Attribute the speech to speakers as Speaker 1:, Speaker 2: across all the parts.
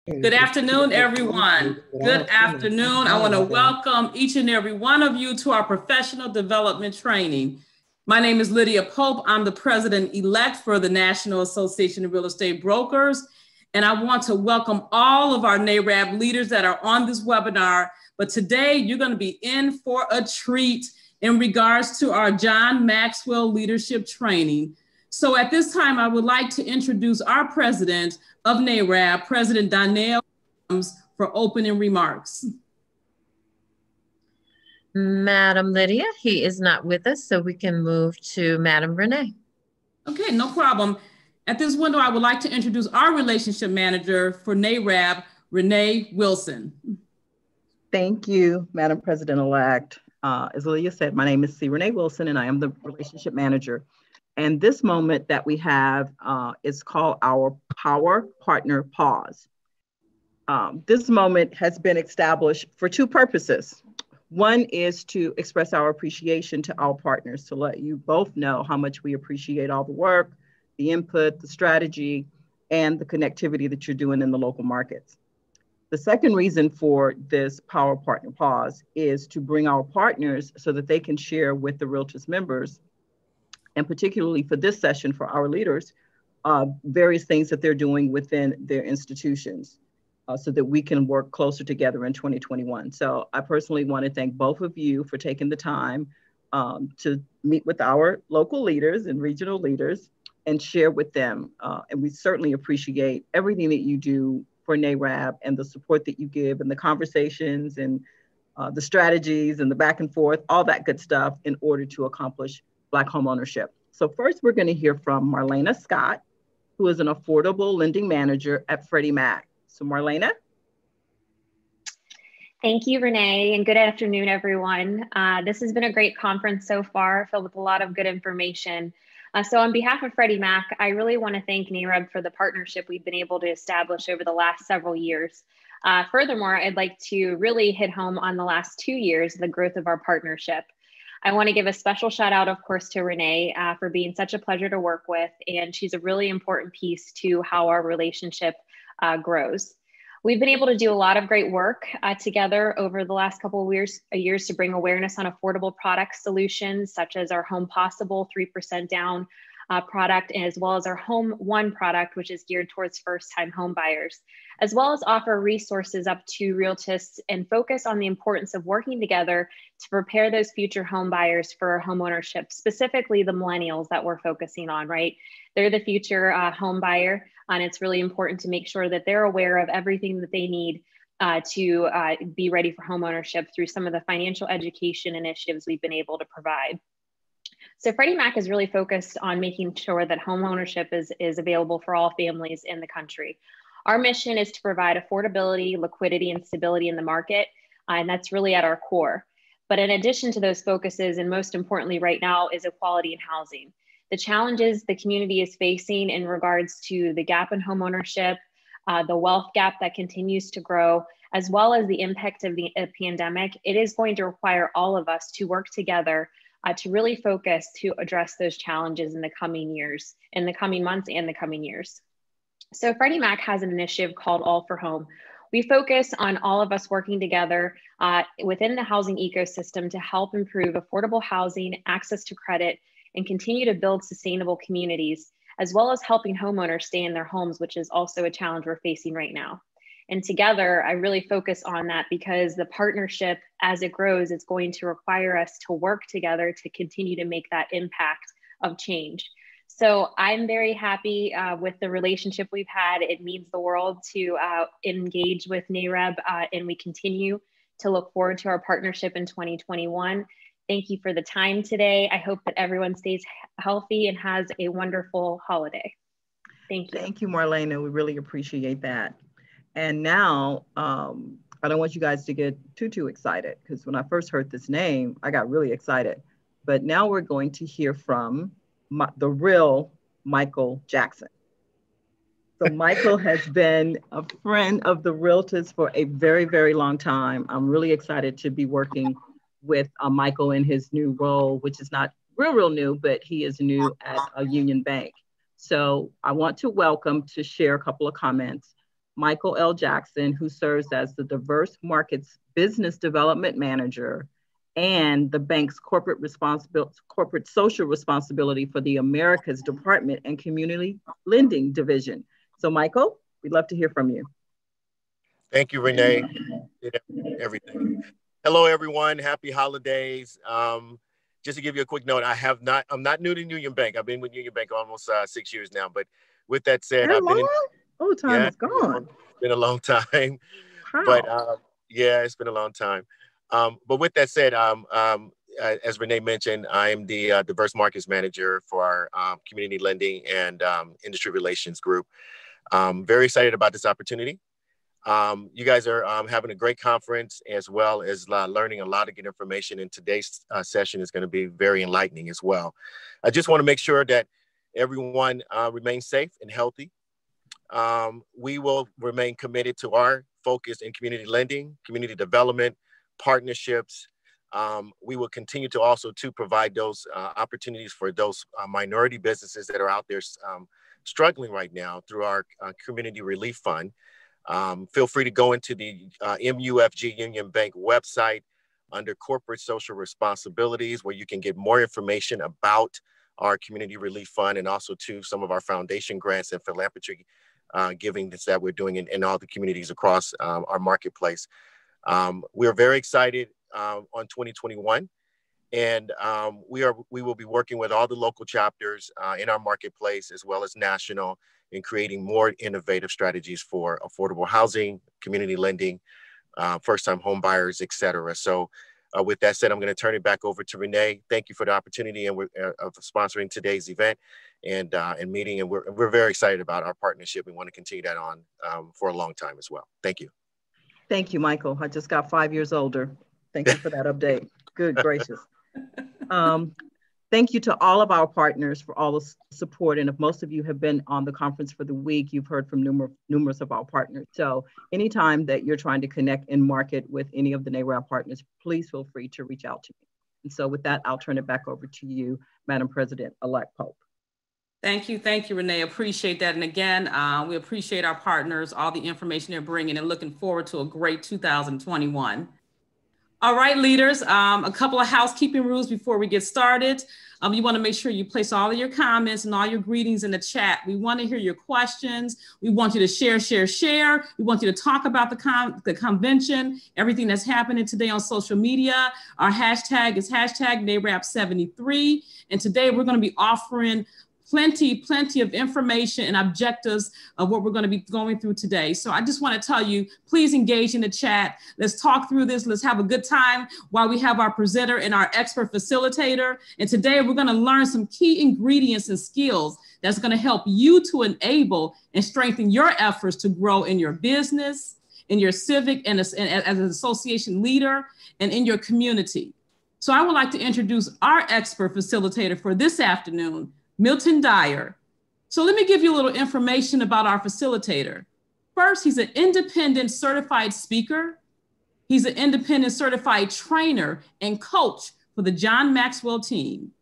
Speaker 1: Good afternoon, everyone. Good afternoon. I want to welcome each and every one of you to our professional development training. My name is Lydia Pope. I'm the president-elect for the National Association of Real Estate Brokers. And I want to welcome all of our NAREB leaders that are on this webinar. But today you're going to be in for a treat in regards to our John Maxwell leadership training. So at this time, I would like to introduce our president of NAREB, President Donnell, for opening remarks.
Speaker 2: Madam Lydia, he is not with us, so we can move to Madam Renee.
Speaker 1: Okay, no problem. At this window, I would like to introduce our relationship manager for NAREB, Renee Wilson.
Speaker 3: Thank you, Madam President-elect. As Lydia said, my name is C. Renee Wilson, and I am the relationship manager. And this moment that we have is called our Power Partner Pause. This moment has been established for two purposes. One is to express our appreciation to our partners, to let you both know how much we appreciate all the work, the input, the strategy, and the connectivity that you're doing in the local markets. The second reason for this Power Partner Pause is to bring our partners so that they can share with the Realtors members, and particularly for this session for our leaders, various things that they're doing within their institutions so that we can work closer together in 2021. So I personally want to thank both of you for taking the time to meet with our local leaders and regional leaders and share with them. And we certainly appreciate everything that you do for NAREB and the support that you give and the conversations and the strategies and the back and forth, all that good stuff in order to accomplish Black home ownership. So first, we're going to hear from Marlena Scott, who is an affordable lending manager at Freddie Mac. So Marlena.
Speaker 4: Thank you, Renee, and good afternoon, everyone. This has been a great conference so far, filled with a lot of good information. So on behalf of Freddie Mac, I really want to thank NAREB for the partnership we've been able to establish over the last several years. Furthermore, I'd like to really hit home on the last 2 years, the growth of our partnership. I want to give a special shout out, of course, to Renee for being such a pleasure to work with. And she's a really important piece to how our relationship grows. We've been able to do a lot of great work together over the last couple of years to bring awareness on affordable product solutions, such as our Home Possible 3% down product, as well as our Home One product, which is geared towards first-time home buyers, as well as offer resources up to realtors and focus on the importance of working together to prepare those future home buyers for home ownership, specifically the millennials that we're focusing on, right? They're the future home buyer, and it's really important to make sure that they're aware of everything that they need to be ready for home ownership through some of the financial education initiatives we've been able to provide. So Freddie Mac is really focused on making sure that home ownership is available for all families in the country. Our mission is to provide affordability, liquidity, and stability in the market, and that's really at our core. But in addition to those focuses, and most importantly right now, is equality in housing. The challenges the community is facing in regards to the gap in home ownership, the wealth gap that continues to grow, as well as the impact of the pandemic, it is going to require all of us to work together to really focus to address those challenges in the coming years, in the coming months and the coming years. So Freddie Mac has an initiative called All for Home. We focus on all of us working together within the housing ecosystem to help improve affordable housing, access to credit, and continue to build sustainable communities, as well as helping homeowners stay in their homes, which is also a challenge we're facing right now. And together, I really focus on that because the partnership, as it grows, is going to require us to work together to continue to make that impact of change. So I'm very happy with the relationship we've had. It means the world to engage with NAREB, and we continue to look forward to our partnership in 2021. Thank you for the time today. I hope that everyone stays healthy and has a wonderful holiday. Thank you.
Speaker 3: Thank you, Marlena. We really appreciate that. And now, I don't want you guys to get too excited, because when I first heard this name, I got really excited. But now we're going to hear from the real Michael Jackson. So Michael has been a friend of the Realtors for a very, very long time. I'm really excited to be working with Michael in his new role, which is not real new, but he is new at Union Bank. So I want to welcome to share a couple of comments Michael L. Jackson, who serves as the Diverse Markets Business Development Manager and the bank's corporate social responsibility for the Americas Department and Community Lending Division. So Michael, we'd love to hear from you.
Speaker 5: Thank you, Renee. Everything. Hello, everyone. Happy holidays. Just to give you a quick note, I'm not new to Union Bank. I've been with Union Bank almost 6 years now. But with that said,
Speaker 3: time is gone.
Speaker 5: It's been a long time.
Speaker 3: Wow.
Speaker 5: But yeah, it's been a long time. But with that said, as Renee mentioned, I am the Diverse Markets Manager for our Community Lending and Industry Relations Group. Very excited about this opportunity. You guys are having a great conference, as well as learning a lot of good information. And today's session is going to be very enlightening as well. I just want to make sure that everyone remains safe and healthy. We will remain committed to our focus in community lending, community development, partnerships. We will continue to also provide those opportunities for those minority businesses that are out there struggling right now through our Community Relief Fund. Feel free to go into the MUFG Union Bank website under Corporate Social Responsibilities, where you can get more information about our Community Relief Fund and also some of our foundation grants and philanthropy giving that we're doing in all the communities across our marketplace. We are very excited on 2021, and we will be working with all the local chapters in our marketplace, as well as national, in creating more innovative strategies for affordable housing, community lending, first-time home buyers, et cetera. So with that said, I'm going to turn it back over to Renee. Thank you for the opportunity of sponsoring today's event and meeting. And we're very excited about our partnership. We want to continue that on for a long time as well. Thank you.
Speaker 3: Thank you, Michael. I just got 5 years older. Thank you for that update. Good gracious. Thank you to all of our partners for all the support. And if most of you have been on the conference for the week, you've heard from numerous of our partners. So anytime that you're trying to connect and market with any of the NAREB partners, please feel free to reach out to me. And so with that, I'll turn it back over to you, Madam President-elect Pope.
Speaker 1: Thank you, Renee. Appreciate that. And again, we appreciate our partners, all the information they're bringing, and looking forward to a great 2021. All right, leaders, a couple of housekeeping rules before we get started. You want to make sure you place all of your comments and all your greetings in the chat. We want to hear your questions. We want you to share. We want you to talk about the convention, everything that's happening today on social media. Our hashtag is hashtag NAREB73. And today we're going to be offering plenty of information and objectives of what we're going to be going through today. So I just want to tell you, please engage in the chat. Let's talk through this. Let's have a good time while we have our presenter and our expert facilitator. And today we're going to learn some key ingredients and skills that's going to help you to enable and strengthen your efforts to grow in your business, in your civic, and as an association leader, and in your community. So I would like to introduce our expert facilitator for this afternoon, Milton Dyer. So let me give you a little information about our facilitator. First, he's an independent certified speaker. He's an independent certified trainer and coach for the John Maxwell team.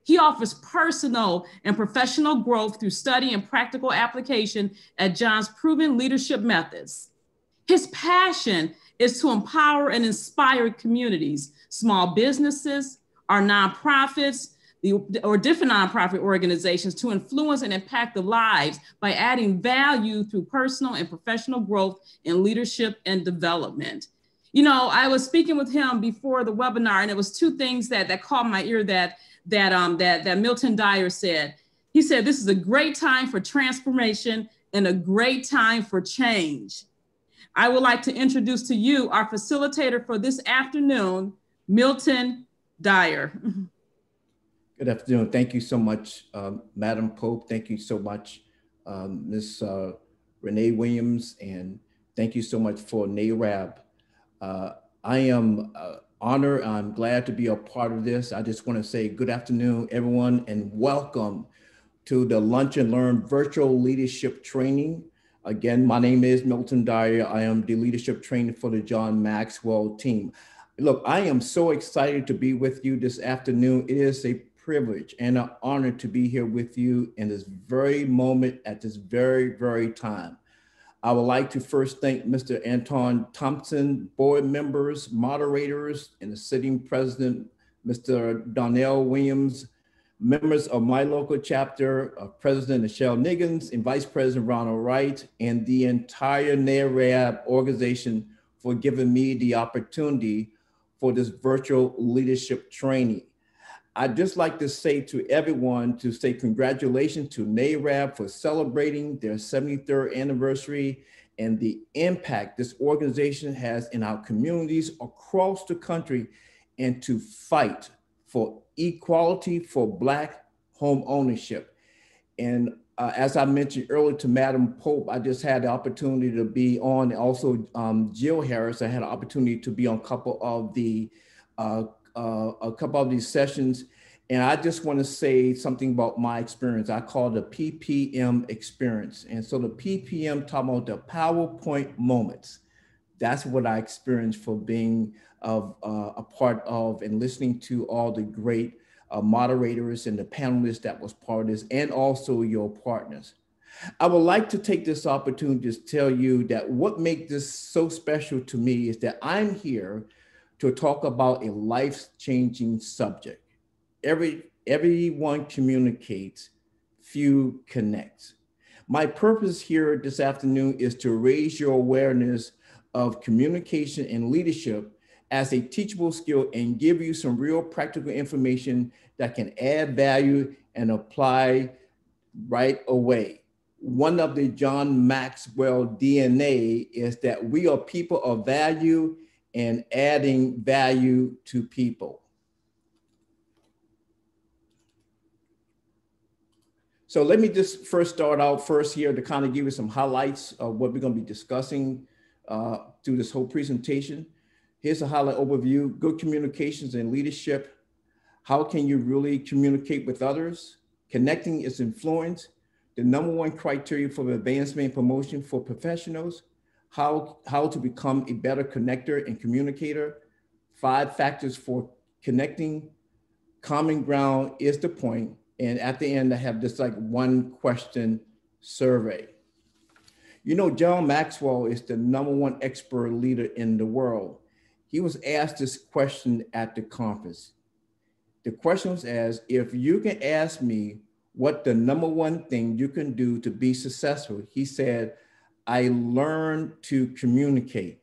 Speaker 1: He offers personal and professional growth through study and practical application at John's proven leadership methods. His passion is to empower and inspire communities, small businesses, our nonprofits, or different nonprofit organizations to influence and impact the lives by adding value through personal and professional growth in leadership and development. You know, I was speaking with him before the webinar, and it was two things that caught my ear that Milton Dyer said. He said, this is a great time for transformation and a great time for change. I would like to introduce to you our facilitator for this afternoon, Milton Dyer.
Speaker 6: Good afternoon. Thank you so much, Madam Pope. Thank you so much, Ms. Renee Williams, and thank you so much for NAREB. I am honored. I'm glad to be a part of this. I just want to say good afternoon, everyone, and welcome to the Lunch and Learn virtual leadership training. Again, my name is Milton Dyer. I am the leadership trainer for the John Maxwell team. Look, I am so excited to be with you this afternoon. It is a privilege and an honor to be here with you in this very moment at this very time. I would like to first thank Mr. Anton Thompson, board members, moderators, and the sitting president, Mr. Donnell Williams, members of my local chapter, President Michelle Niggins and Vice President Ronald Wright, and the entire NAREB organization for giving me the opportunity for this virtual leadership training. I'd just like to say to everyone to say congratulations to NAREB for celebrating their 73rd anniversary and the impact this organization has in our communities across the country, and to fight for equality for Black home ownership. And as I mentioned earlier to Madam Pope, I just had the opportunity to be on, also Jill Harris, I had an opportunity to be on a couple of these sessions. And I just want to say something about my experience. I call it the PPM experience. And so the PPM talking about the PowerPoint moments. That's what I experienced for being a part of and listening to all the great moderators and the panelists that was part of this, and also your partners. I would like to take this opportunity to tell you that what makes this so special to me is that I'm here to talk about a life-changing subject. Everyone communicates, few connect. My purpose here this afternoon is to raise your awareness of communication and leadership as a teachable skill and give you some real practical information that can add value and apply right away. One of the John Maxwell DNA is that we are people of value and adding value to people. So let me just start out here to kind of give you some highlights of what we're going to be discussing through this whole presentation. Here's a highlight overview: good communications and leadership. How can you really communicate with others? Connecting is influence. The #1 criteria for advancement and promotion for professionals. How to become a better connector and communicator. 5 factors for connecting. Common ground is the point. And at the end, I have this like 1 question survey. You know, John Maxwell is the #1 expert leader in the world. He was asked this question at the conference. The question was asked, if you can ask me what the #1 thing you can do to be successful, he said, I learned to communicate.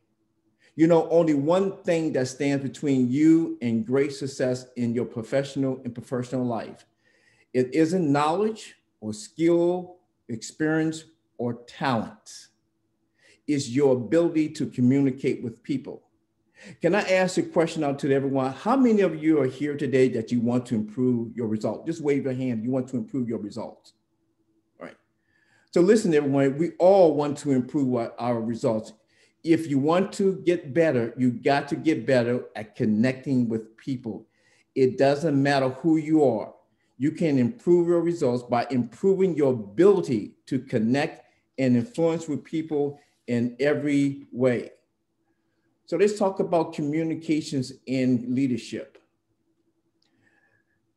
Speaker 6: You know, only one thing that stands between you and great success in your professional and personal life. It isn't knowledge or skill, experience, or talent. It's your ability to communicate with people. Can I ask a question out to everyone? How many of you are here today that you want to improve your results? Just wave your hand. You want to improve your results. All right. So listen, everyone, we all want to improve our results. If you want to get better, you got to get better at connecting with people. It doesn't matter who you are. You can improve your results by improving your ability to connect and influence with people in every way. So let's talk about communications in leadership.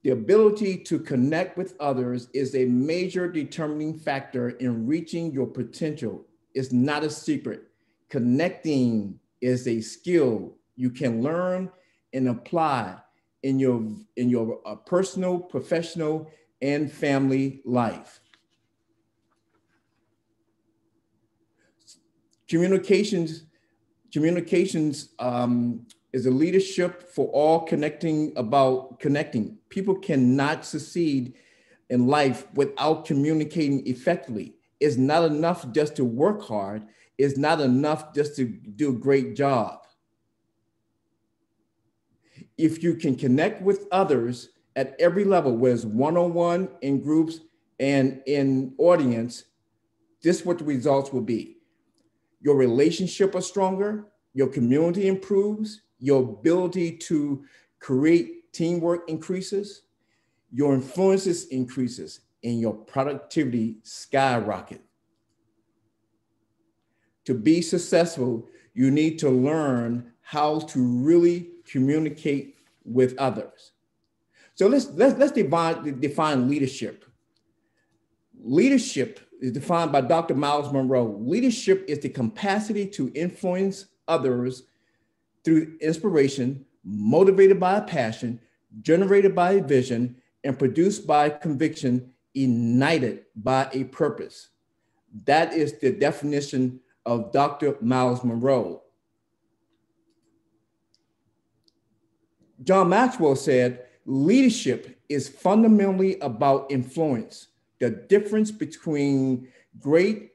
Speaker 6: The ability to connect with others is a major determining factor in reaching your potential. It's not a secret. Connecting is a skill you can learn and apply in your personal, professional, and family life. Communications is a leadership for all about connecting. People cannot succeed in life without communicating effectively. It's not enough just to work hard. It's not enough just to do a great job. If you can connect with others at every level, whether it's one-on-one, in groups, and in audience, this is what the results will be. Your relationship are stronger, your community improves, your ability to create teamwork increases, your influences increases, and your productivity skyrocket. To be successful, you need to learn how to really communicate with others. So let's define leadership. Leadership is defined by Dr. Miles Monroe. Leadership is the capacity to influence others through inspiration, motivated by a passion, generated by a vision, and produced by conviction, ignited by a purpose. That is the definition of Dr. Miles Monroe. John Maxwell said, leadership is fundamentally about influence, the difference between great,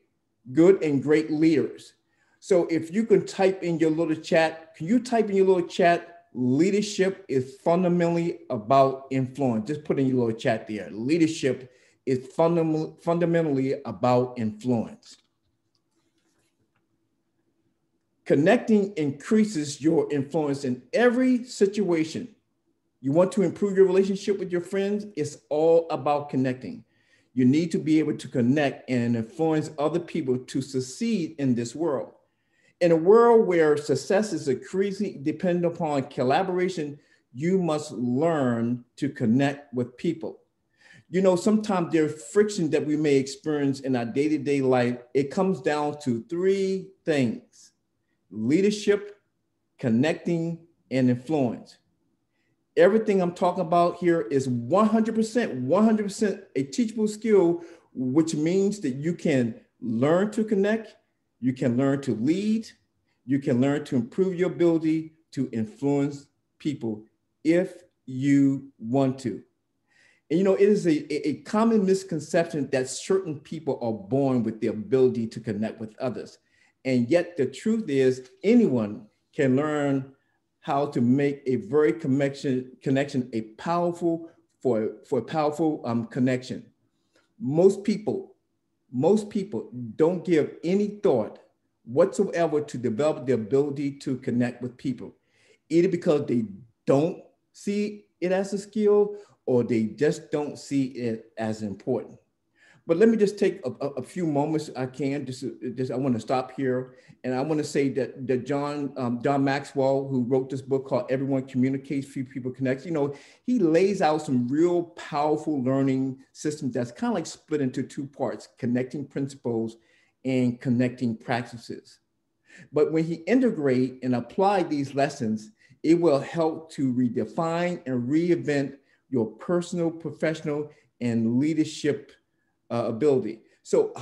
Speaker 6: good, and great leaders. So if you can type in your little chat, can you type in your little chat, leadership is fundamentally about influence. Just put in your little chat there. Leadership is fundamentally about influence. Connecting increases your influence in every situation. You want to improve your relationship with your friends? It's all about connecting. You need to be able to connect and influence other people to succeed in this world. In a world where success is increasingly dependent upon collaboration, you must learn to connect with people. You know, sometimes there's friction that we may experience in our day-to-day life. It comes down to three things: leadership, connecting, and influence. Everything I'm talking about here is 100% a teachable skill, which means that you can learn to connect, you can learn to lead, you can learn to improve your ability to influence people if you want to. And you know, it is a common misconception that certain people are born with the ability to connect with others. And yet the truth is anyone can learn how to make a very connection a powerful connection. Most people don't give any thought whatsoever to develop the ability to connect with people, either because they don't see it as a skill or they just don't see it as important. But let me just take a few moments I want to stop here. And I want to say that John Maxwell, who wrote this book called Everyone Communicates, Few People Connect, you know, he lays out some real powerful learning systems that's kind of like split into two parts: connecting principles and connecting practices. But when he integrate and apply these lessons, it will help to redefine and reinvent your personal, professional, and leadership ability. So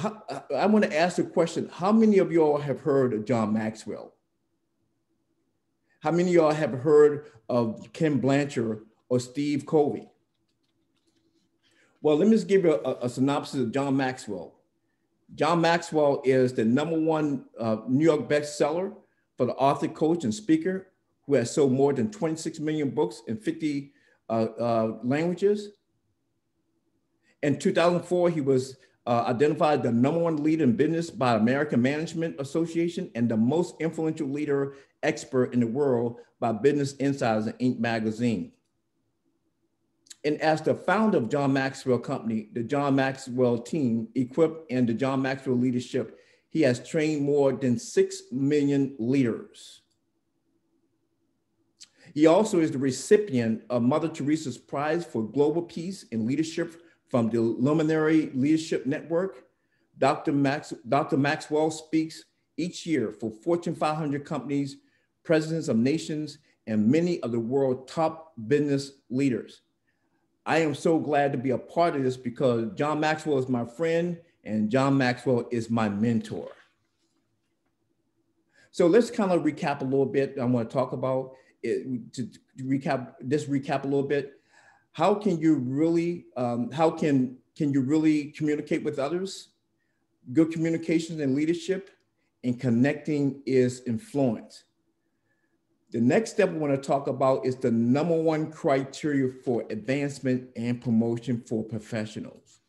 Speaker 6: I want to ask the question, how many of y'all have heard of John Maxwell? How many of y'all have heard of Ken Blanchard or Steve Covey? Well, let me just give you a synopsis of John Maxwell. John Maxwell is the #1 New York bestseller for the author, coach, and speaker who has sold more than 26 million books in 50 languages. In 2004, he was identified the #1 leader in business by American Management Association and the most influential leader expert in the world by Business Insider and Inc. magazine. And as the founder of John Maxwell Company, the John Maxwell team, equipped and the John Maxwell leadership, he has trained more than 6 million leaders. He also is the recipient of Mother Teresa's Prize for Global Peace and Leadership from the Luminary Leadership Network. Dr. Maxwell speaks each year for Fortune 500 companies, presidents of nations, and many of the world's top business leaders. I am so glad to be a part of this because John Maxwell is my friend and John Maxwell is my mentor. So let's kind of recap a little bit. I want to talk about it, to recap a little bit. How can you really, can you really communicate with others? Good communication and leadership, and connecting is influence. The next step we want to talk about is the #1 criteria for advancement and promotion for professionals.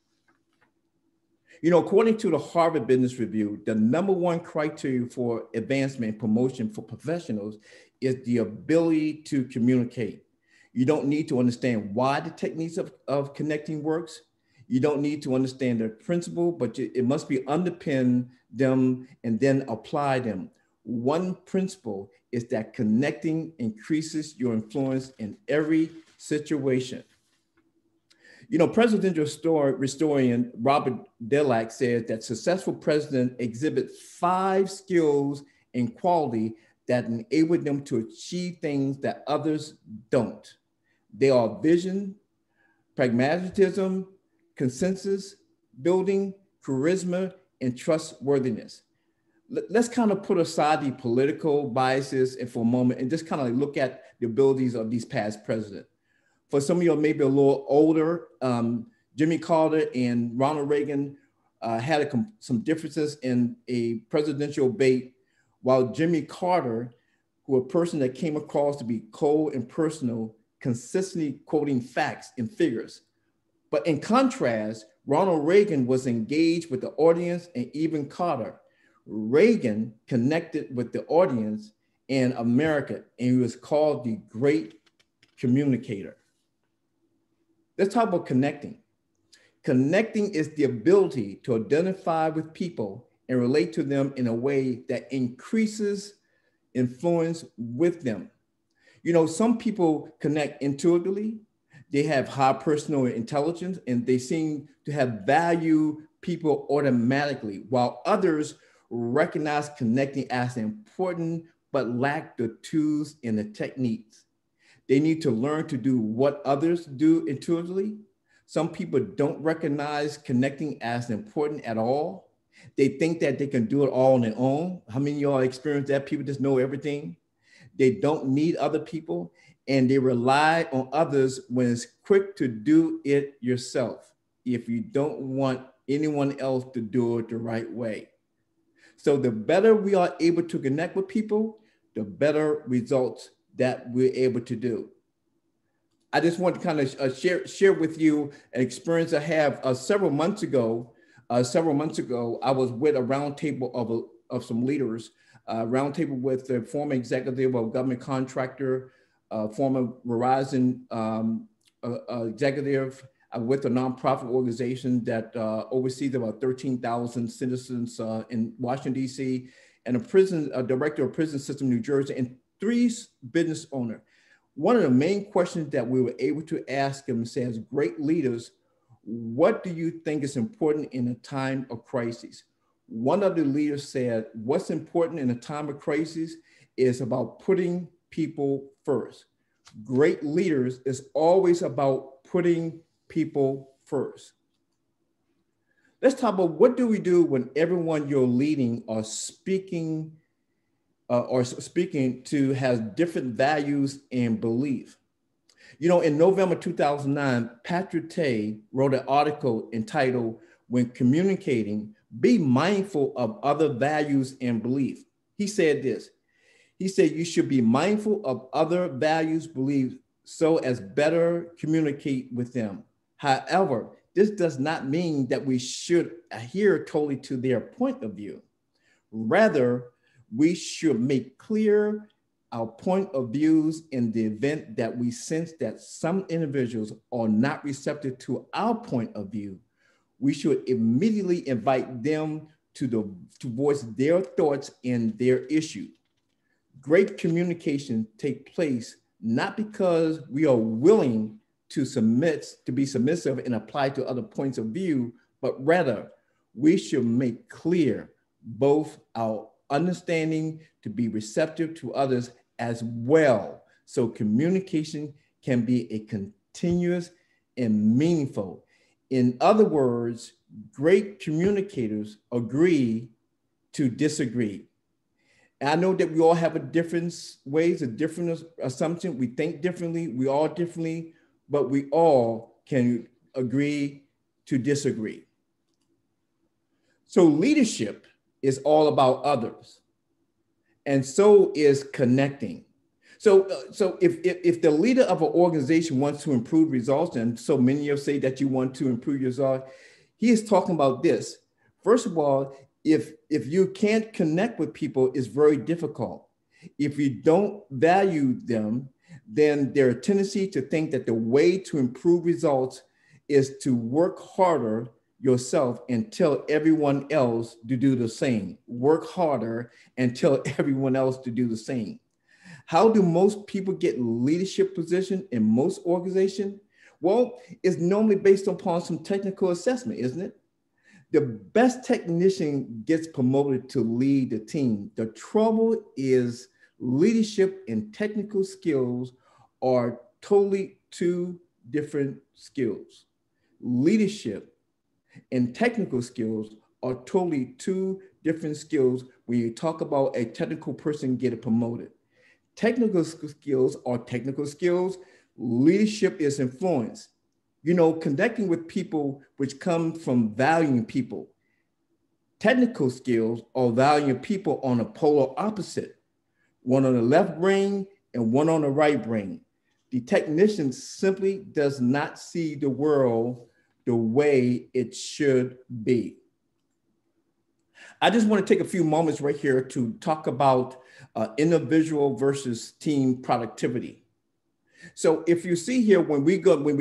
Speaker 6: You know, according to the Harvard Business Review, the #1 criteria for advancement and promotion for professionals is the ability to communicate. You don't need to understand why the techniques of connecting works. You don't need to understand the principle, but it must be underpin them and then apply them. One principle is that connecting increases your influence in every situation. You know, presidential historian Robert Delac said that successful presidents exhibit 5 skills and quality that enable them to achieve things that others don't. They are vision, pragmatism, consensus building, charisma, and trustworthiness. Let's kind of put aside the political biases and for a moment and just kind of look at the abilities of these past presidents. For some of you maybe a little older, Jimmy Carter and Ronald Reagan had some differences in a presidential debate, while Jimmy Carter, who a person that came across to be cold and personal, consistently quoting facts and figures. But in contrast, Ronald Reagan was engaged with the audience, and even Carter. Reagan connected with the audience and America, and he was called the great communicator. Let's talk about connecting. Connecting is the ability to identify with people and relate to them in a way that increases influence with them. You know, some people connect intuitively. They have high personal intelligence and they seem to have value people automatically, while others recognize connecting as important but lack the tools and the techniques. They need to learn to do what others do intuitively. Some people don't recognize connecting as important at all. They think that they can do it all on their own. How many of y'all experience that? People just know everything. They don't need other people, and they rely on others when it's quick to do it yourself if you don't want anyone else to do it the right way. So the better we are able to connect with people, the better results that we're able to do. I just want to kind of share with you an experience I have several months ago. I was with a roundtable of some leaders, roundtable with the former executive of a government contractor, former Verizon executive, with a nonprofit organization that oversees about 13,000 citizens in Washington, D.C., and a director of prison system, New Jersey, and 3 business owners. One of the main questions that we were able to ask them says, great leaders, what do you think is important in a time of crisis? One of the leaders said, what's important in a time of crisis is about putting people first. Great leaders is always about putting people first. Let's talk about what do we do when everyone you're leading or speaking to has different values and beliefs. You know, in November 2009, Patrick Tay wrote an article entitled, "When Communicating, Be Mindful of Other Values and Beliefs." He said this, he said, you should be mindful of other values, beliefs, so as better communicate with them. However, this does not mean that we should adhere totally to their point of view. Rather, we should make clear our point of views in the event that we sense that some individuals are not receptive to our point of view. We should immediately invite them to voice their thoughts and their issue. Great communication takes place not because we are willing to be submissive and apply to other points of view, but rather we should make clear both our understanding to be receptive to others as well. So communication can be a continuous and meaningful. In other words, great communicators agree to disagree. And I know that we all have a different ways, a different assumption. We think differently, we all differently, but we all can agree to disagree. So leadership is all about others, and so is connecting. So if the leader of an organization wants to improve results, and so many of you say that you want to improve your results, he is talking about this. First of all, if you can't connect with people, it's very difficult. If you don't value them, then there's a tendency to think that the way to improve results is to work harder yourself and tell everyone else to do the same. Work harder and tell everyone else to do the same. How do most people get leadership position in most organizations? Well, it's normally based upon some technical assessment, isn't it? The best technician gets promoted to lead the team. The trouble is leadership and technical skills are totally two different skills. Leadership and technical skills are totally two different skills when you talk about a technical person getting promoted. Technical skills are technical skills. Leadership is influence. You know, connecting with people which come from valuing people. Technical skills are valuing people on a polar opposite, one on the left brain and one on the right brain. The technician simply does not see the world the way it should be. I just want to take a few moments right here to talk about individual versus team productivity. So if you see here, when we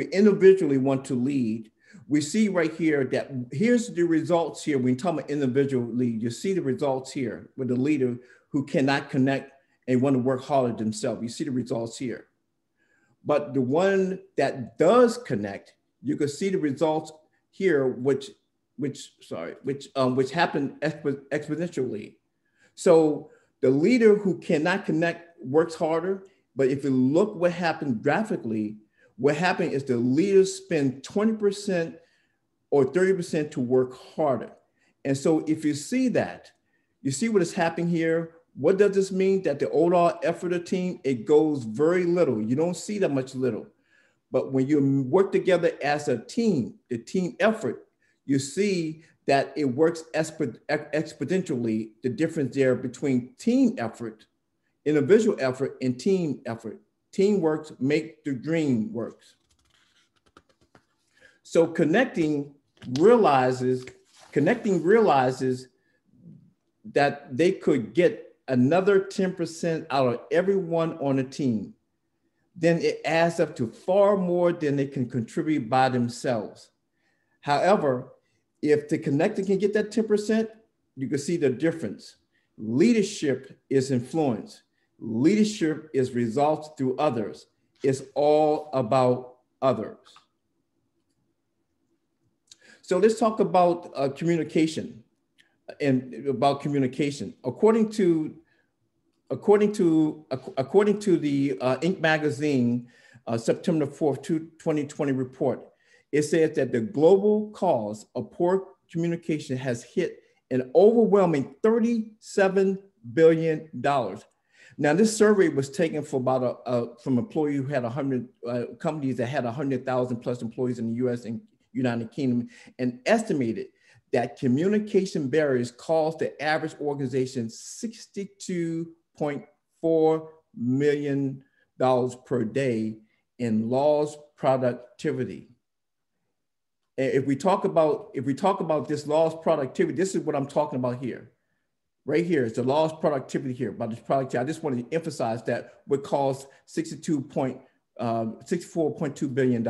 Speaker 6: individually want to lead, we see right here that here's the results here. When you talk about individual lead, you see the results here with the leader who cannot connect and want to work harder themselves. You see the results here. But the one that does connect, you can see the results here, which happen exponentially. So the leader who cannot connect works harder. But if you look what happened graphically, what happened is the leaders spend 20% or 30% to work harder. And so if you see that, you see what is happening here. What does this mean? That the overall effort of the team, it goes very little. You don't see that much little. But when you work together as a team, the team effort, you see that it works exponentially, the difference there between team effort, individual effort, and team effort. Teamwork make the dream works. So connecting realizes that they could get another 10% out of everyone on the team. Then it adds up to far more than they can contribute by themselves. However, if the connector can get that 10%, you can see the difference. Leadership is influence. Leadership is results through others. It's all about others. So let's talk about communication and about communication. According to the Inc. magazine, September 4th, 2020 report, it says that the global cause of poor communication has hit an overwhelming $37 billion. Now, this survey was taken for about from employees who had 100 companies that had 100,000 plus employees in the U.S. and United Kingdom, and estimated that communication barriers cost the average organization $62.4 million per day in lost productivity. And if we talk about this lost productivity, this is what I'm talking about here. Right here is the lost productivity here about this productivity. I just wanted to emphasize that would cost $64.2 billion.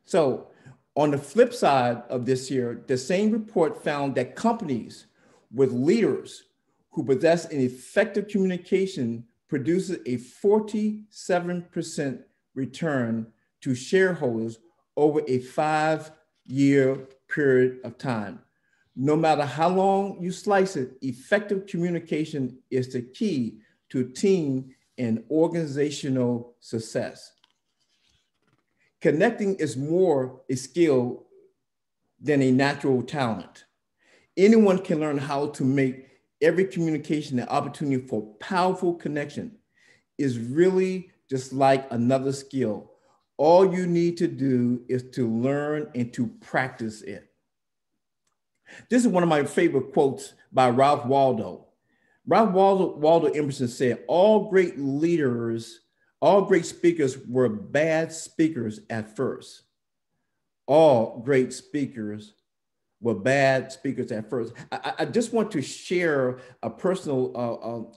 Speaker 6: So on the flip side of this here, the same report found that companies with leaders who possess an effective communication produces a 47% return to shareholders over a 5-year period of time. No matter how long you slice it, effective communication is the key to team and organizational success. Connecting is more a skill than a natural talent. Anyone can learn how to make every communication an opportunity for powerful connection. Is really just like another skill. All you need to do is to learn and to practice it. This is one of my favorite quotes by Ralph Waldo. Ralph Waldo Emerson said, all great speakers were bad speakers at first. All great speakers were bad speakers at first. I just want to share a personal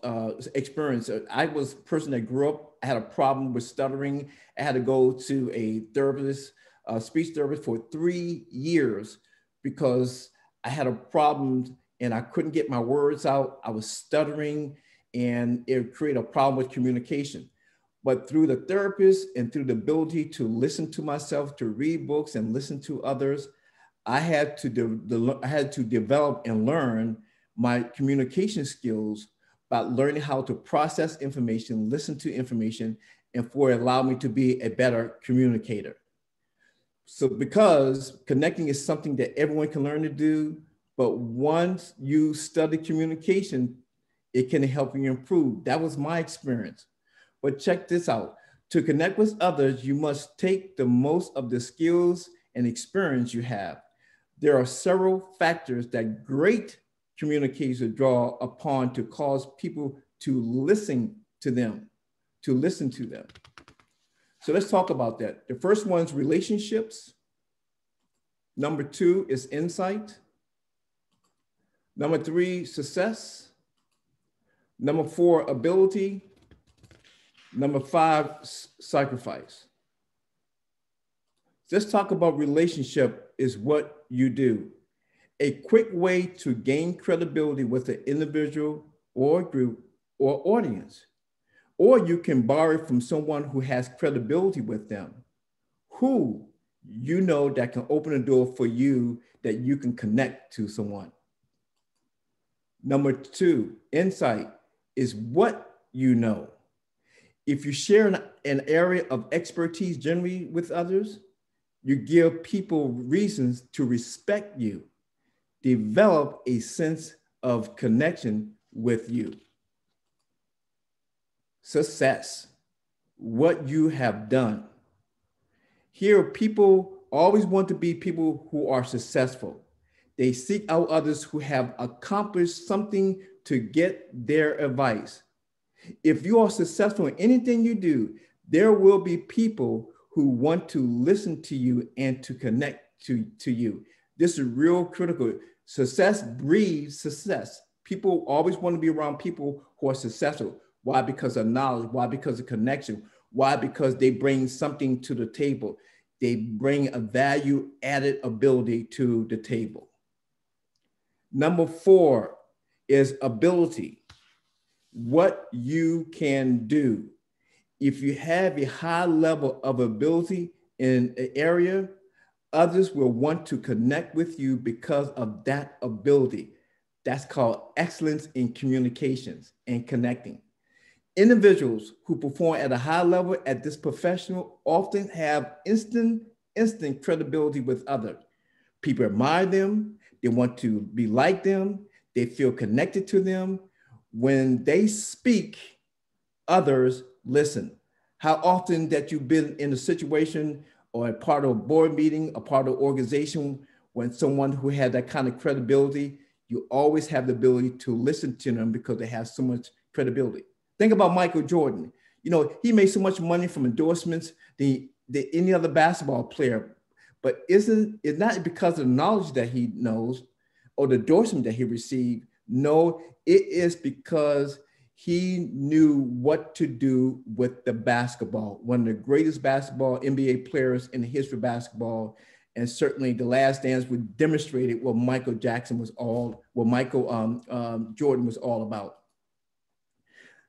Speaker 6: experience. I was a person that grew up, I had a problem with stuttering. I had to go to a therapist, speech therapist for 3 years because I had a problem and I couldn't get my words out. I was stuttering and it created a problem with communication. But through the therapist and through the ability to listen to myself, to read books and listen to others, I had to develop and learn my communication skills by learning how to process information, listen to information, and for it allowed me to be a better communicator. So because connecting is something that everyone can learn to do, but once you study communication, it can help you improve. That was my experience. But check this out. To connect with others, you must take the most of the skills and experience you have. There are several factors that great communicators draw upon to cause people to listen to them, So let's talk about that. The first one is relationships. Number 2 is insight. Number 3, success. Number 4, ability. Number 5, sacrifice. Let's talk about relationship is what you do. A quick way to gain credibility with an individual or group or audience. Or you can borrow from someone who has credibility with them, who you know that can open a door for you that you can connect to someone. Number 2, insight is what you know. If you share an area of expertise generally with others, you give people reasons to respect you, develop a sense of connection with you. Success, what you have done. Here, people always want to be people who are successful. They seek out others who have accomplished something to get their advice. If you are successful in anything you do, there will be people who want to listen to you and to connect to you. This is real critical. Success breeds success. People always want to be around people who are successful. Why? Because of knowledge. Why? Because of connection. Why? Because they bring something to the table. They bring a value added ability to the table. Number 4 is ability. What you can do. If you have a high level of ability in an area, others will want to connect with you because of that ability. That's called excellence in communications and connecting. Individuals who perform at a high level at this professional often have instant credibility with others. People admire them. They want to be like them. They feel connected to them. When they speak, others listen. How often that you've been in a situation or a part of a board meeting, a part of an organization, when someone who had that kind of credibility, you always have the ability to listen to them because they have so much credibility. Think about Michael Jordan. You know, he made so much money from endorsements than any other basketball player, but it's not because of the knowledge that he knows or the endorsement that he received. No, it is because he knew what to do with the basketball. One of the greatest basketball NBA players in the history of basketball. And certainly The Last Dance would demonstrate what Michael Jordan was all about.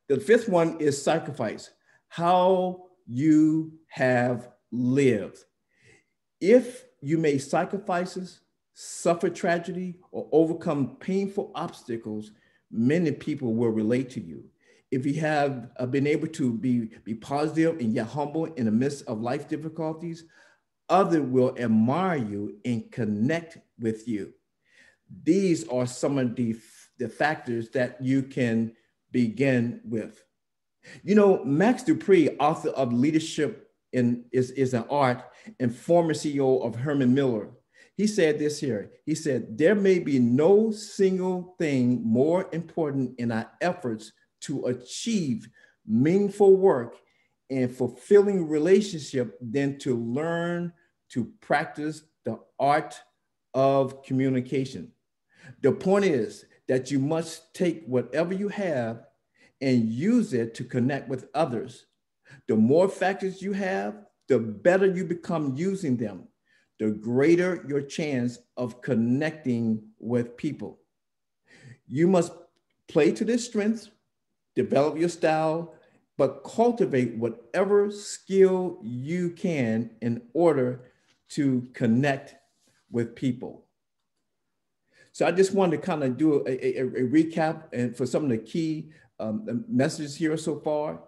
Speaker 6: The 5th one is sacrifice, how you have lived. If you made sacrifices, suffer tragedy, or overcome painful obstacles, many people will relate to you. If you have been able to be positive and yet humble in the midst of life difficulties, others will admire you and connect with you. These are some of the factors that you can begin with. You know, Max Dupree, author of Leadership is an Art and former CEO of Herman Miller, he said this here. He said, there may be no single thing more important in our efforts to achieve meaningful work and fulfilling relationship than to learn to practice the art of communication. The point is that you must take whatever you have and use it to connect with others. The more factors you have, the better you become using them, the greater your chance of connecting with people. You must play to their strengths, develop your style, but cultivate whatever skill you can in order to connect with people. So I just wanted to kind of do a recap and for some of the key messages here so far.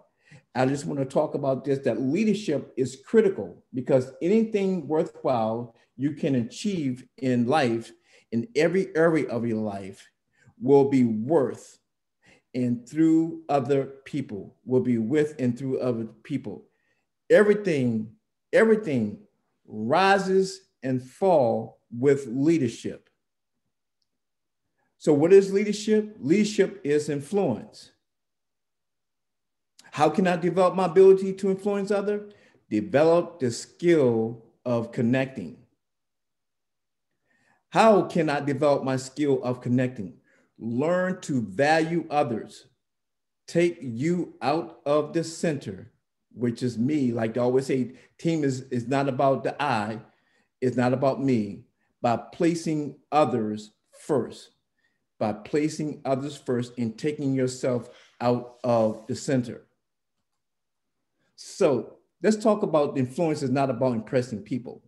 Speaker 6: I just want to talk about this, that leadership is critical because anything worthwhile you can achieve in life, in every area of your life, will be worth and through other people, will be with and through other people. Everything rises and fall with leadership. So what is leadership? Leadership is influence. How can I develop my ability to influence others? Develop the skill of connecting. How can I develop my skill of connecting? Learn to value others. Take you out of the center, which is me. Like I always say, team is not about the I, it's not about me. By placing others first, by placing others first and taking yourself out of the center. So let's talk about influence is not about impressing people.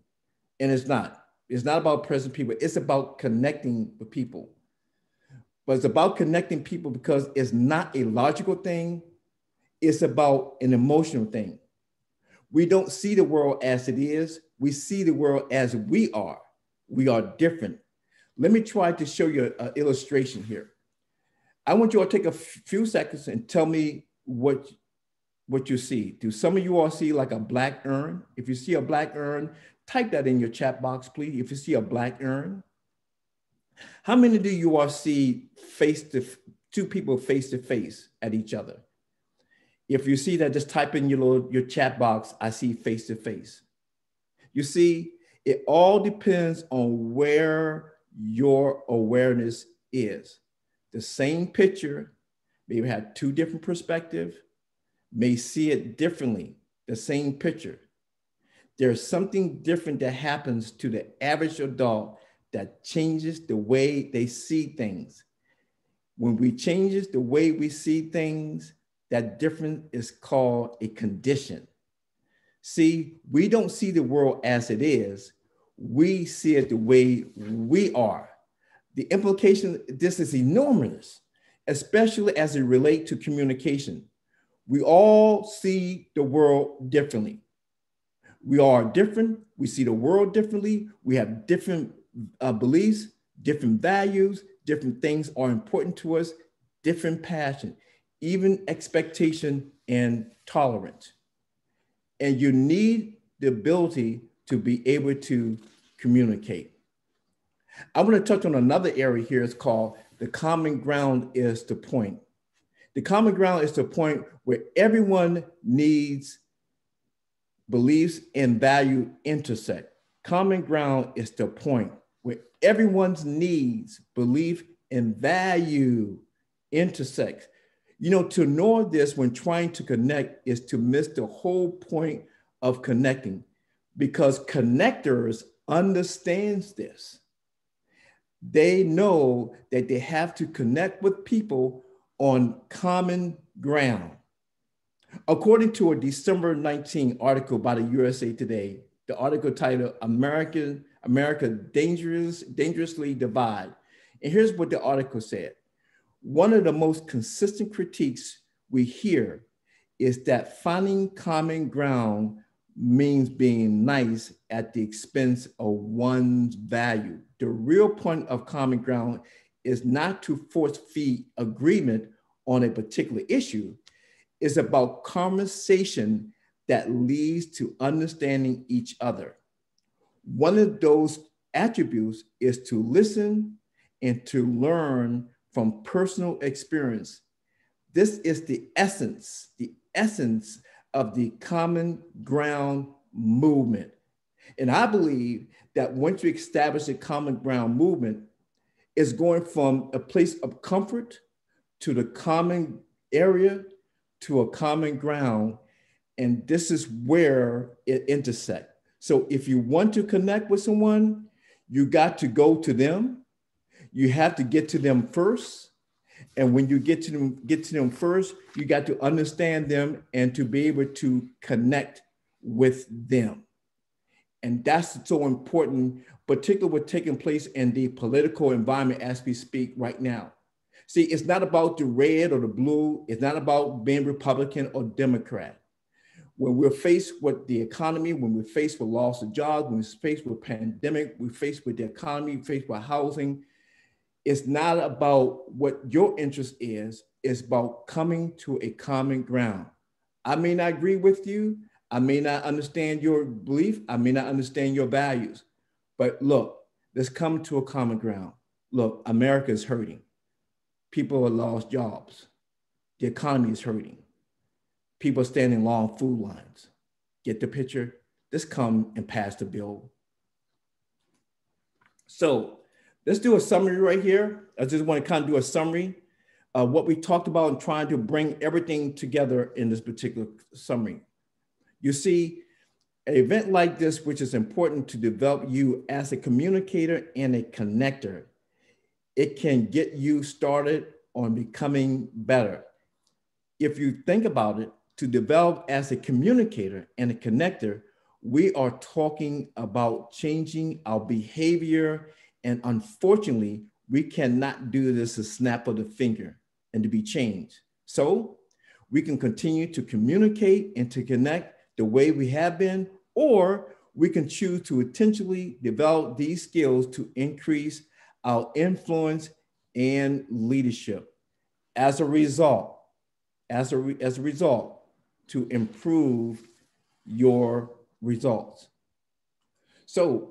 Speaker 6: And it's not. It's not about impressing people. It's about connecting with people. But it's about connecting people because it's not a logical thing. It's about an emotional thing. We don't see the world as it is. We see the world as we are. We are different. Let me try to show you an illustration here. I want you all to take a few seconds and tell me what you see. Do some of you all see like a black urn? If you see a black urn, type that in your chat box, please. If you see a black urn, how many do you all see two people face to face at each other? If you see that, just type in your chat box, I see face to face. You see, it all depends on where your awareness is. The same picture, maybe have two different perspectives, may see it differently, the same picture. There's something different that happens to the average adult that changes the way they see things. When we change the way we see things, that difference is called a condition. See, we don't see the world as it is. We see it the way we are. The implication, this is enormous, especially as it relates to communication. We all see the world differently. We are different. We see the world differently. We have different beliefs, different values, different things are important to us, different passion, even expectation and tolerance. And you need the ability to be able to communicate. I want to touch on another area here. It's called the common ground is the point. The common ground is the point where everyone needs beliefs and value intersect. Common ground is the point where everyone's needs, belief, and value intersect. You know, to ignore this when trying to connect is to miss the whole point of connecting, because connectors understands this. They know that they have to connect with people on common ground. According to a December 19 article by the USA Today, the article titled America Dangerously Divide. And here's what the article said. One of the most consistent critiques we hear is that finding common ground means being nice at the expense of one's value. The real point of common ground is not to force feed agreement on a particular issue. It's about conversation that leads to understanding each other. One of those attributes is to listen and to learn from personal experience. This is the essence of the common ground movement. And I believe that once you establish a common ground movement, it's going from a place of comfort to the common area to a common ground. And this is where it intersects. So if you want to connect with someone, you got to go to them. You have to get to them first. And when you get to them first, you got to understand them and to be able to connect with them. And that's so important, particularly what's taking place in the political environment as we speak right now. See, it's not about the red or the blue. It's not about being Republican or Democrat. When we're faced with the economy, when we're faced with loss of jobs, when we're faced with pandemic, we're faced with the economy, we're faced with housing, it's not about what your interest is. It's about coming to a common ground. I may not agree with you. I may not understand your belief. I may not understand your values. But look, let's come to a common ground. Look, America is hurting. People have lost jobs. The economy is hurting. People are standing in long food lines. Get the picture? Let's come and pass the bill. So let's do a summary right here. I just want to kind of do a summary of what we talked about and trying to bring everything together in this particular summary. You see, an event like this, which is important to develop you as a communicator and a connector, it can get you started on becoming better. If you think about it, to develop as a communicator and a connector, we are talking about changing our behavior. And unfortunately, we cannot do this a snap of the finger and to be changed. So we can continue to communicate and to connect the way we have been, or we can choose to intentionally develop these skills to increase our influence and leadership. As a result, to improve your results. So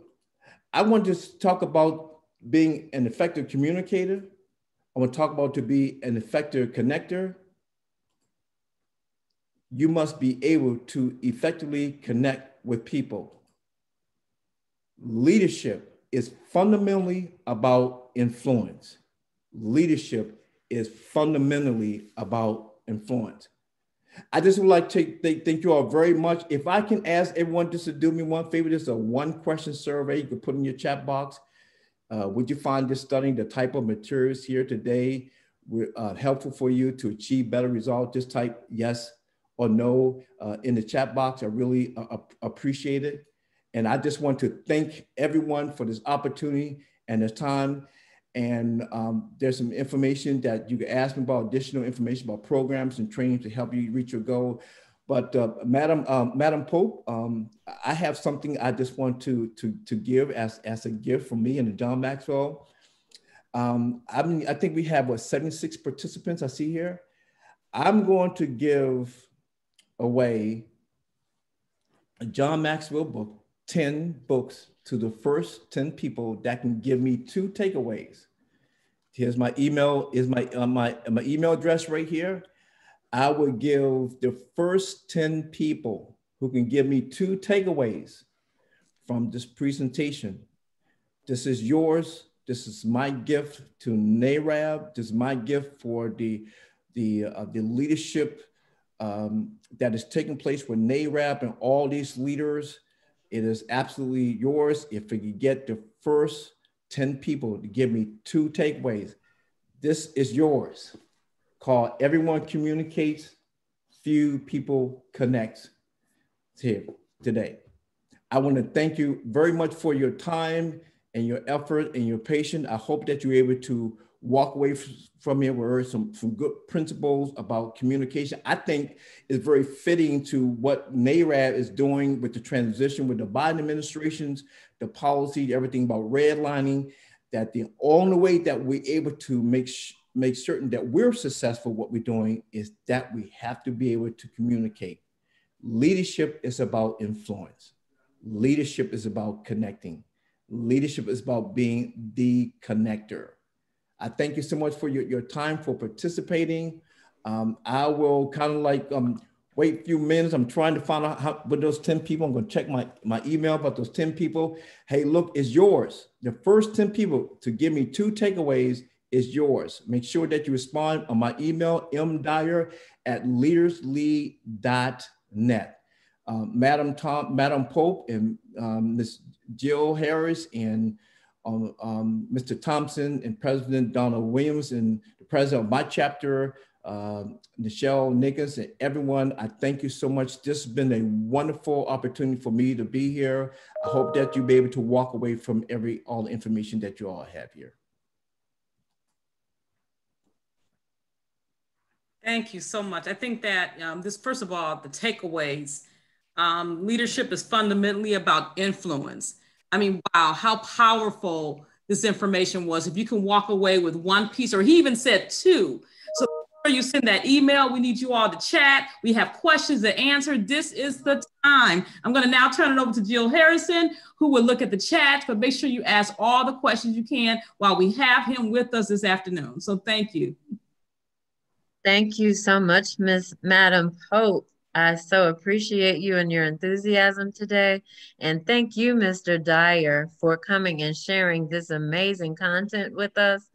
Speaker 6: I want to talk about being an effective communicator. I want to talk about to be an effective connector. You must be able to effectively connect with people. Leadership is fundamentally about influence. Leadership is fundamentally about influence. I just would like to thank you all very much. If I can ask everyone just to do me one favor, just a one-question survey you can put in your chat box. Would you find this studying the type of materials here today helpful for you to achieve better results? Just type yes or no in the chat box. I really appreciate it. And I just want to thank everyone for this opportunity and this time. And there's some information that you can ask me about, additional information about programs and training to help you reach your goal. But Madam Pope, I have something I just want to give as a gift from me and John Maxwell. I think we have 76 participants I see here. I'm going to give away a John Maxwell book, 10 books to the first 10 people that can give me 2 takeaways. Here's my email, my email address right here. I will give the first 10 people who can give me 2 takeaways from this presentation. This is yours. This is my gift to NAREB. This is my gift for the leadership that is taking place with NAREB and all these leaders. It is absolutely yours. If you get the first 10 people to give me 2 takeaways, this is yours. Called Everyone Communicates, Few People Connect. It's here today. I want to thank you very much for your time and your effort and your patience. I hope that you're able to walk away from here with some good principles about communication. I think it's very fitting to what NAREB is doing with the transition with the Biden administration's, the policy, everything about redlining, that the only way that we're able to make certain that we're successful what we're doing is that we have to be able to communicate. Leadership is about influence. Leadership is about connecting. Leadership is about being the connector. I thank you so much for your time, for participating. I will kind of like wait a few minutes. I'm trying to find out with those 10 people. I'm going to check my email about those 10 people. Hey, look, it's yours. The first 10 people to give me 2 takeaways is yours. Make sure that you respond on my email, mdyer@leaderslead.net. Madam Pope and Ms. Jill Harris and Mr. Thompson and President Donald Williams and the president of my chapter, Nichelle Niggins, and everyone, I thank you so much. This has been a wonderful opportunity for me to be here. I hope that you'll be able to walk away from all the information that you all have here.
Speaker 1: Thank you so much. I think that first of all, the takeaways, leadership is fundamentally about influence. I mean, wow, how powerful this information was. If you can walk away with one piece, or he even said two. So before you send that email, we need you all to chat. We have questions to answer. This is the time. I'm going to now turn it over to Jill Harrison, who will look at the chat, but make sure you ask all the questions you can while we have him with us this afternoon. So thank you.
Speaker 2: Thank you so much, Madam Pope. I so appreciate you and your enthusiasm today. And thank you, Mr. Dyer, for coming and sharing this amazing content with us.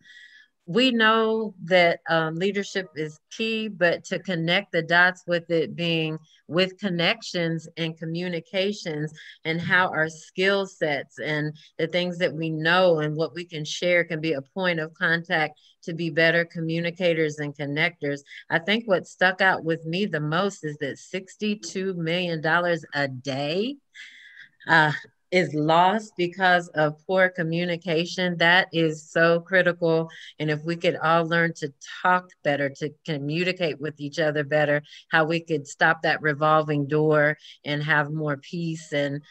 Speaker 2: We know that leadership is key, but to connect the dots with it being with connections and communications and how our skill sets and the things that we know and what we can share can be a point of contact to be better communicators and connectors. I think what stuck out with me the most is that $62 million a day is lost because of poor communication. That is so critical. And if we could all learn to talk better, to communicate with each other better, how we could stop that revolving door and have more peace and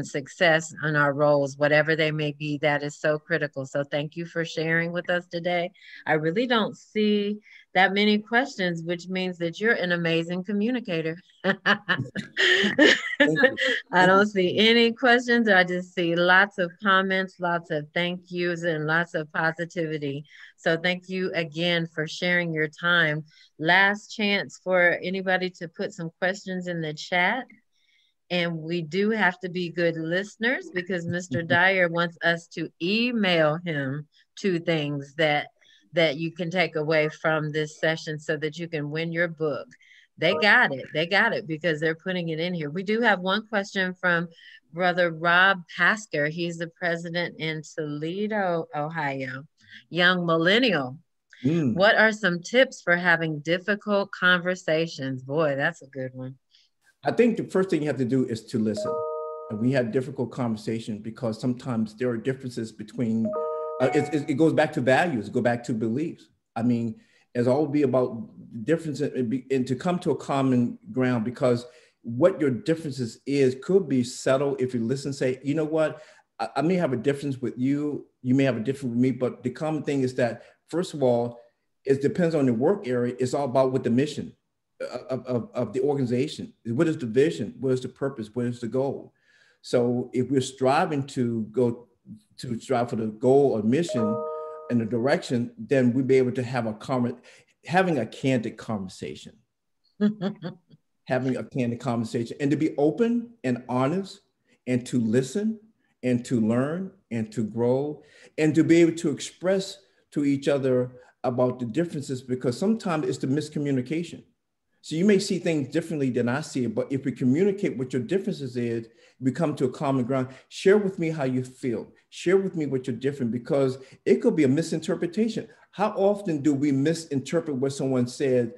Speaker 2: success in our roles, whatever they may be, that is so critical. So thank you for sharing with us today. I really don't see that many questions, which means that you're an amazing communicator. I don't see any questions. I just see lots of comments, lots of thank yous, and lots of positivity. So thank you again for sharing your time. Last chance for anybody to put some questions in the chat. And we do have to be good listeners because Mr. Dyer wants us to email him 2 things that you can take away from this session so that you can win your book. They got it. They got it because they're putting it in here. We do have one question from Brother Rob Pasker. He's the president in Toledo, Ohio. Young millennial. What are some tips for having difficult conversations? Boy, that's a good one.
Speaker 6: I think the first thing you have to do is to listen. And we have difficult conversations because sometimes there are differences between it goes back to values, go back to beliefs. I mean, it's all be about difference and to come to a common ground, because what your differences could be settled if you listen, say, you know what, I may have a difference with you, you may have a difference with me, but the common thing is that, first of all, it depends on the work area. It's all about what the mission of the organization. What is the vision? What is the purpose? What is the goal? So if we're striving to strive for the goal or mission and the direction, then we'll be able to have having a candid conversation. Having a candid conversation and to be open and honest and to listen and to learn and to grow and to be able to express to each other about the differences, because sometimes it's the miscommunication. So you may see things differently than I see it, but if we communicate what your differences is, we come to a common ground. Share with me how you feel. Share with me what you're different, because it could be a misinterpretation. How often do we misinterpret what someone said?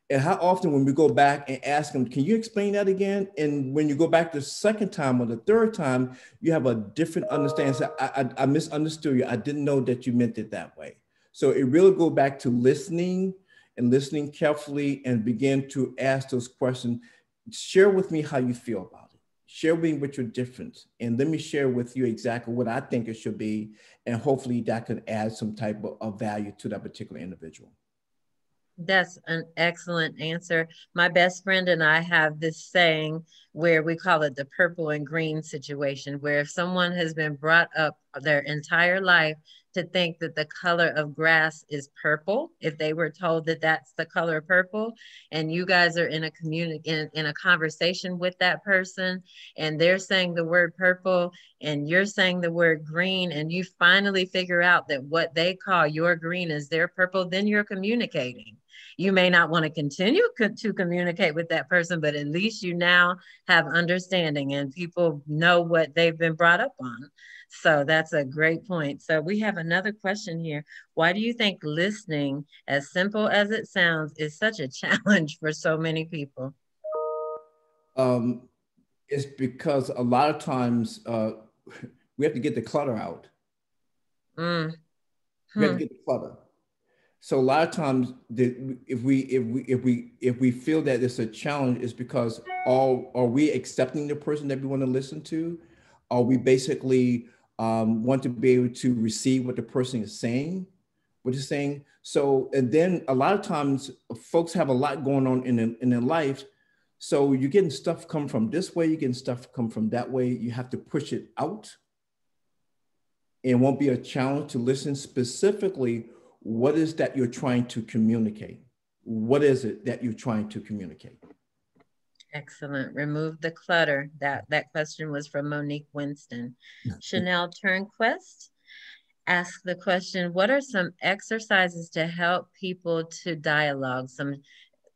Speaker 6: And how often when we go back and ask them, can you explain that again? And when you go back the second time or the third time, you have a different understanding. So I misunderstood you. I didn't know that you meant it that way. So it really goes back to listening and listening carefully and begin to ask those questions. Share with me how you feel about it. Share with me what your difference. And let me share with you exactly what I think it should be. And hopefully that could add some type of value to that particular individual.
Speaker 2: That's an excellent answer. My best friend and I have this saying where we call it the purple and green situation, where if someone has been brought up their entire life to think that the color of grass is purple, if they were told that that's the color purple, and you guys are in a in a conversation with that person and they're saying the word purple and you're saying the word green, and you finally figure out that what they call your green is their purple, then you're communicating. You may not want to continue to communicate with that person, but at least you now have understanding and people know what they've been brought up on. So that's a great point. So we have another question here. Why do you think listening, as simple as it sounds, is such a challenge for so many people?
Speaker 6: It's because a lot of times we have to get the clutter out.
Speaker 2: Mm.
Speaker 6: We have to get the clutter. So a lot of times, if we feel that it's a challenge, it's because are we accepting the person that we want to listen to? Are we basically want to be able to receive what the person is saying, what is saying? So, and then a lot of times, folks have a lot going on in their life. So you're getting stuff come from this way, you're getting stuff come from that way. You have to push it out. It won't be a challenge to listen specifically. What is that you're trying to communicate? What is it that you're trying to communicate?
Speaker 2: Excellent. Remove the clutter. That question was from Monique Winston. Chanel Turnquest asked the question, what are some exercises to help people to dialogue? Some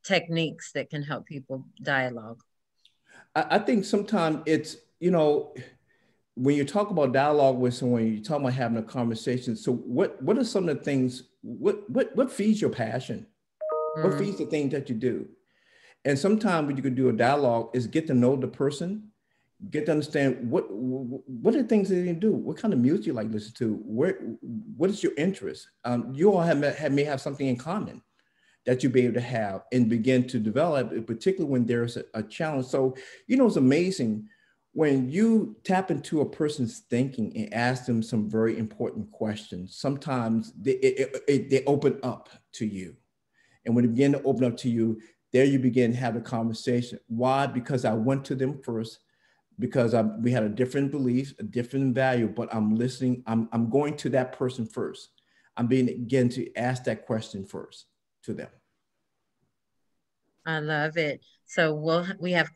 Speaker 2: techniques that can help people dialogue?
Speaker 6: I think sometimes it's, when you talk about dialogue with someone, you talk about having a conversation. So what are some of the things, what feeds your passion? What feeds the things that you do? And sometimes what you could do a dialogue is get to know the person, get to understand what are the things that they do, what kind of music you like to listen to, what is your interest? You all may have something in common that you'll be able to have and begin to develop, particularly when there's a challenge. So, it's amazing when you tap into a person's thinking and ask them some very important questions. Sometimes they open up to you. And when they begin to open up to you, there you begin to have a conversation. Why? Because I went to them first, because we had a different belief, a different value, but I'm listening. I'm going to that person first. I'm begin to ask that question first to them.
Speaker 2: I love it. So we have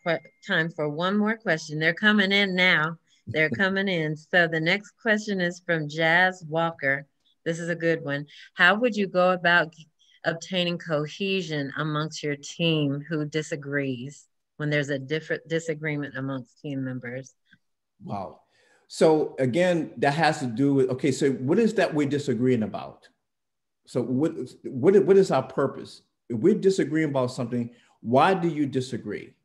Speaker 2: time for one more question. They're coming in now. They're coming in. So the next question is from Jazz Walker. This is a good one. How would you go about obtaining cohesion amongst your team who disagrees when there's a different disagreement amongst team members?
Speaker 6: Wow. So again, that has to do with, okay, so what is that we're disagreeing about? So what is our purpose? If we're disagreeing about something, why do you disagree?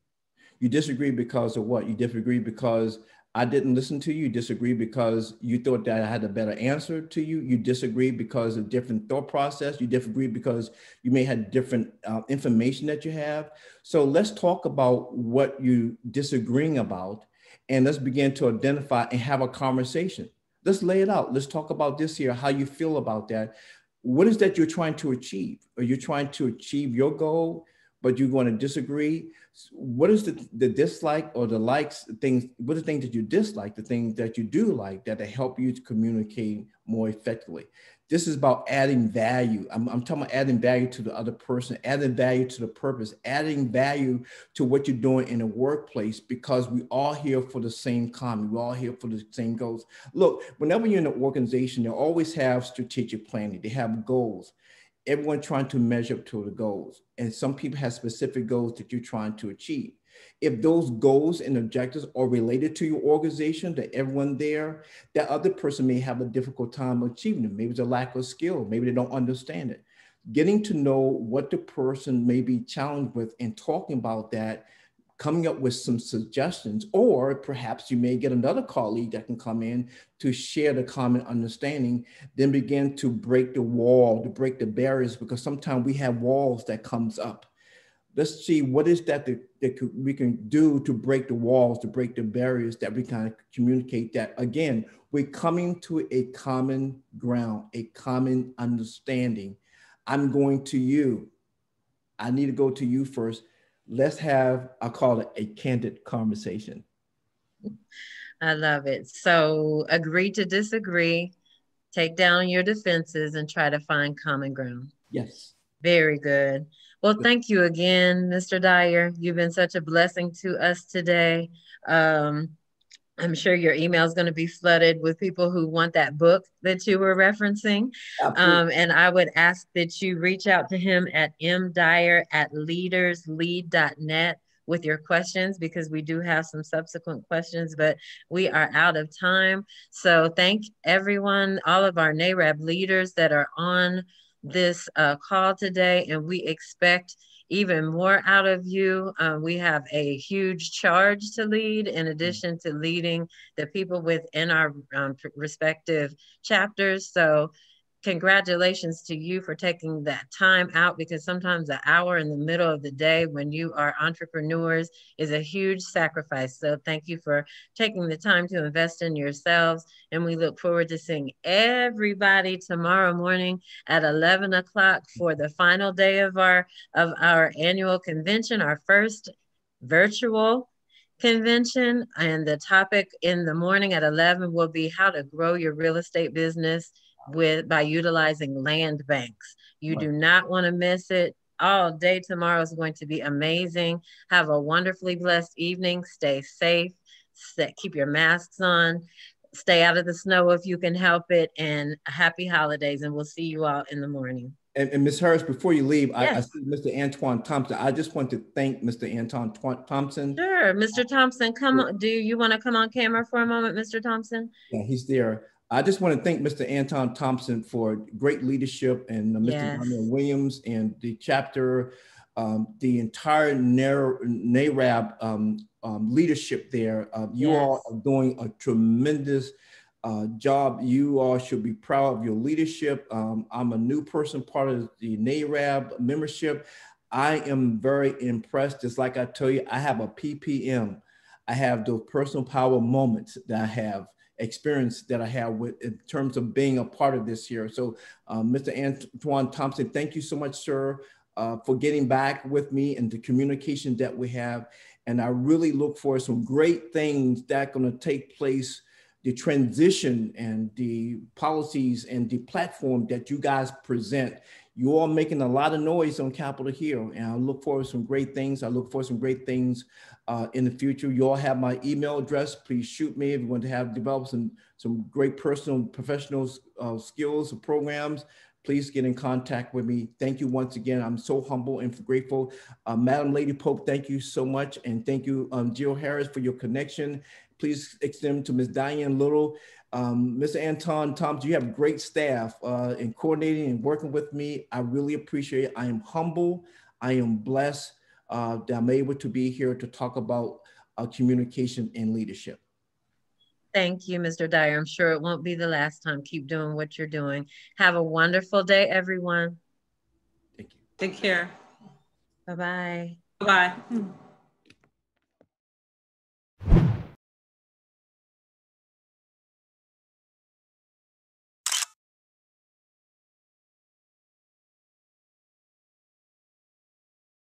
Speaker 6: You disagree because of what? You disagree because I didn't listen to you. You disagree because you thought that I had a better answer to you. You disagree because of different thought process. You disagree because you may have different information that you have. So let's talk about what you're disagreeing about, and let's begin to identify and have a conversation. Let's lay it out. Let's talk about this here, how you feel about that. What is that you're trying to achieve? Are you trying to achieve your goal, but you're going to disagree? What is the dislike or the likes, things, what are the things that you dislike, the things that you do like that help you to communicate more effectively? This is about adding value. I'm talking about adding value to the other person, adding value to the purpose, adding value to what you're doing in the workplace, because we all here for the same common. We're all here for the same goals. Look, whenever you're in an organization, they always have strategic planning. They have goals. Everyone trying to measure up to the goals. And some people have specific goals that you're trying to achieve. If those goals and objectives are related to your organization, that everyone there, that other person may have a difficult time achieving them. Maybe it's a lack of skill. Maybe they don't understand it. Getting to know what the person may be challenged with and talking about that, coming up with some suggestions, or perhaps you may get another colleague that can come in to share the common understanding, then begin to break the wall, to break the barriers, because sometimes we have walls that comes up. Let's see what is that we can do to break the walls, to break the barriers, that we kind of communicate that, again, we're coming to a common ground, a common understanding. I'm going to you. I need to go to you first. Let's have, I call it a candid conversation.
Speaker 2: I love it. So agree to disagree, take down your defenses, and try to find common ground.
Speaker 6: Yes.
Speaker 2: Very good. Well, thank you again, Mr. Dyer. You've been such a blessing to us today. I'm sure your email is going to be flooded with people who want that book that you were referencing. And I would ask that you reach out to him at mdyer@leaderslead.net with your questions, because we do have some subsequent questions, but we are out of time. So thank everyone, all of our NAREB leaders that are on this call today, and we expect even more out of you. We have a huge charge to lead, in addition to leading the people within our respective chapters. So congratulations to you for taking that time out, because sometimes an hour in the middle of the day when you are entrepreneurs is a huge sacrifice. So thank you for taking the time to invest in yourselves. And we look forward to seeing everybody tomorrow morning at 11 o'clock for the final day of our annual convention, our first virtual convention. And the topic in the morning at 11 will be how to grow your real estate business by utilizing land banks. You do not want to miss it. All day tomorrow is going to be amazing. Have a wonderfully blessed evening. Stay safe. Keep your masks on. Stay out of the snow if you can help it. And happy holidays. And we'll see you all in the morning.
Speaker 6: And Ms. Harris, before you leave,
Speaker 2: yes.
Speaker 6: I see Mr. Antoine Thompson. I just want to thank Mr. Antoine Thompson.
Speaker 2: Sure. Mr. Thompson, come on. Do you want to come on camera for a moment, Mr. Thompson?
Speaker 6: Yeah, he's there. I just want to thank Mr. Anton Thompson for great leadership, and Mr.
Speaker 2: Yes.
Speaker 6: Daniel Williams and the chapter, the entire NAREB leadership there. You all are doing a tremendous job. You all should be proud of your leadership. I'm a new person, part of the NAREB membership. I am very impressed. Just like I tell you, I have a PPM. I have those personal power moments that I have experience that I have with in terms of being a part of this year. So Mr. Antoine Thompson, thank you so much, sir, for getting back with me and the communication that we have. And I really look for some great things that are going to take place, the transition and the policies and the platform that you guys present. You all making a lot of noise on Capitol Hill, and I look forward to some great things. I look for some great things in the future. You all have my email address. Please shoot me if you want to have developed some great personal, professional skills or programs. Please get in contact with me. Thank you once again. I'm so humble and grateful. Madam Lady Pope, thank you so much. And thank you, Jill Harris, for your connection. Please extend to Ms. Diane Little. Mr. Anton Thompson, you have great staff in coordinating and working with me. I really appreciate it. I am humble. I am blessed that I'm able to be here to talk about communication and leadership.
Speaker 2: Thank you, Mr. Dyer. I'm sure it won't be the last time. Keep doing what you're doing. Have a wonderful day, everyone.
Speaker 6: Thank you.
Speaker 1: Take care.
Speaker 2: Bye-bye.
Speaker 1: Bye-bye.